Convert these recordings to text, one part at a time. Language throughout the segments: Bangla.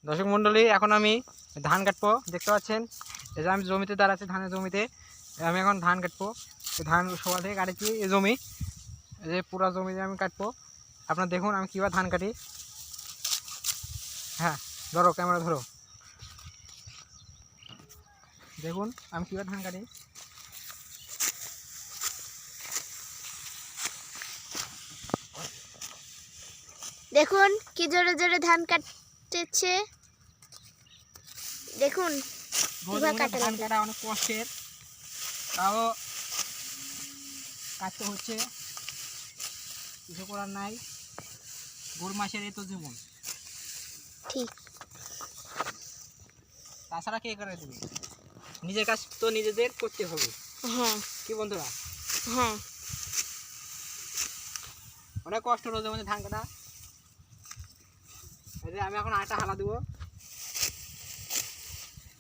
দর্শক মণ্ডলী, এখন আমি ধান কাটবো। দেখতে পাচ্ছেন এই যে আমি জমিতে দাঁড়াচ্ছি, ধানের জমিতে। আমি এখন ধান কাটবো। ধান সবার থেকে কাটেছি এই জমি, এই যে পুরো জমিতে আমি কাটবো। আপনারা দেখুন আমি কীভাবে ধান কাটি। হ্যাঁ, ধরো, ক্যামেরা ধরো, দেখুন আমি কীভাবে ধান কাটি। দেখুন কি জোরে জোরে ধান কাটতেছে। দেখুন ধান কাটা অনেক কষ্টের, তাও কাটতে হচ্ছে, কিছু করার নাই। গরু মাসের এই তো জীবন, ঠিক। তাছাড়া কে করে দেবে? নিজের কাজ তো নিজেদের করতে হবে। হ্যাঁ, কি বন্ধুরা? হ্যাঁ। অনেক কষ্ট রোদের মধ্যে ধান কাটা। এই যে আমি এখন আটা হালা দেবো,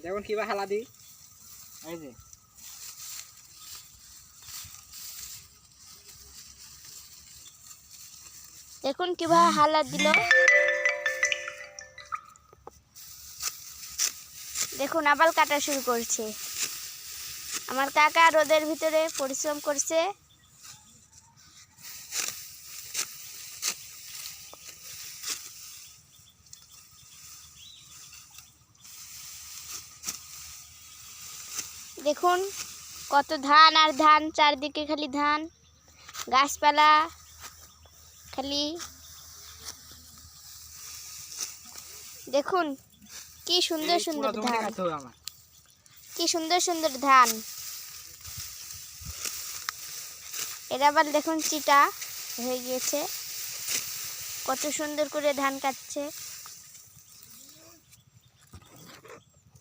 দেখুন কীভাবে হালা দিই। এই যে দেখুন কিভাবে হালা দিল। দেখুন আবার কাটা শুরু করছে। আমার কাকা রোদের ভিতরে পরিশ্রম করছে। দেখুন কত ধান আর ধান, চারদিকে খালি ধান, গাছপালা খালি। দেখুন কি সুন্দর সুন্দর ধান, কি সুন্দর সুন্দর ধান। এর আবার দেখুন চিটা হয়ে গিয়েছে, কত সুন্দর করে ধান কাটছে।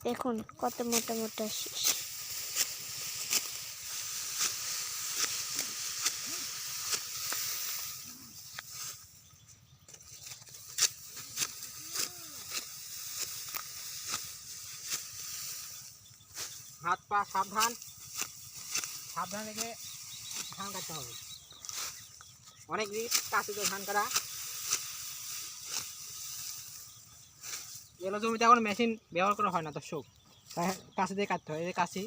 দেখুন কত মোটা মোটা শীষ। হাত পা সাবধান, সাবধান রেখে ধান কাটতে হবে। অনেক রিস্ক কাছে তো ধান কাটা। এগুলো জমিতে এখন মেশিন ব্যবহার করা হয় না দর্শক, তাই কাছে দিয়ে কাটতে হয়। এই যে কাছি,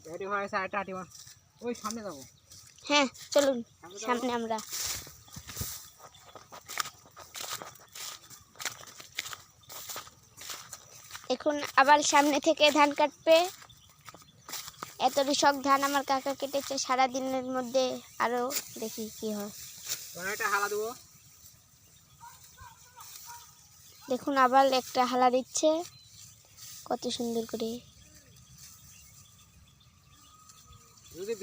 রেডি হয়ে গেছে। আরেকটা আটি ওই সামনে যাবো। হ্যাঁ চলুন সামনে আমরা। এখন আবার সামনে থেকে ধান কাটবে। এত কৃষক ধান আমার কাকা কেটেছে সারাদিনের মধ্যে। আরো দেখি কি হয়। একটা হালা দেবো। দেখুন আবার একটা হালা দিচ্ছে, কত সুন্দর করে। যদি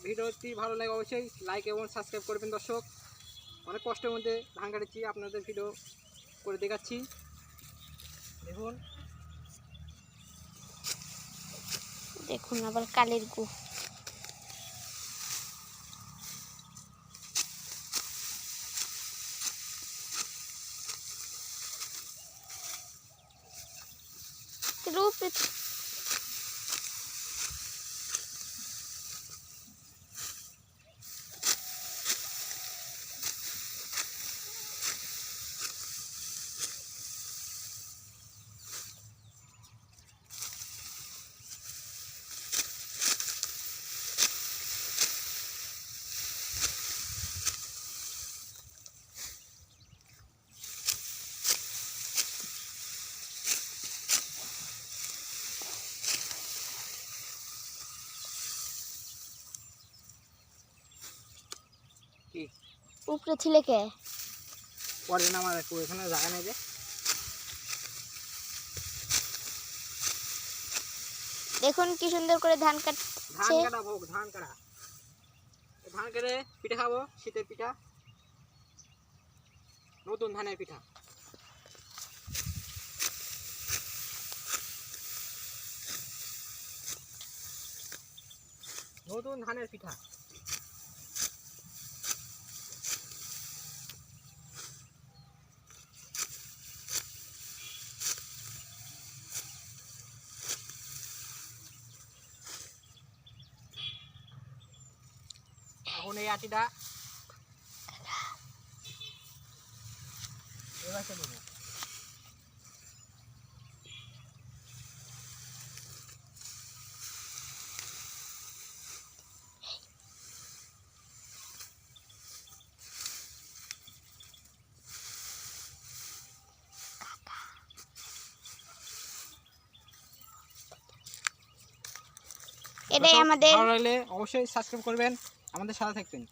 ভিডিওটি ভালো লাগে অবশ্যই লাইক এবং সাবস্ক্রাইব করবেন দর্শক। অনেক কষ্টের মধ্যে ধান কাটছি, আপনাদের ভিডিও করে দেখাচ্ছি। দেখুন দেখুন আবার কালের গু। রূপ কি উপরে ছিলে কে পরে না, আমার একটু এখানে জায়গা নেই যে। দেখুন কি সুন্দর করে ধান ধান কাটছে। কাটা ভোগ, ধান কাটা। ধান কেটে পিঠা খাবো, শীতের পিঠা, নতুন ধানের পিঠা। নতুন ধানের পিঠা। এখন এই আটিটা এবারে নেব। এটাই দর্শক, আমাদের ভালো লাগলে অবশ্যই সাবস্ক্রাইব করবেন, আমাদের সাথে থাকবেন।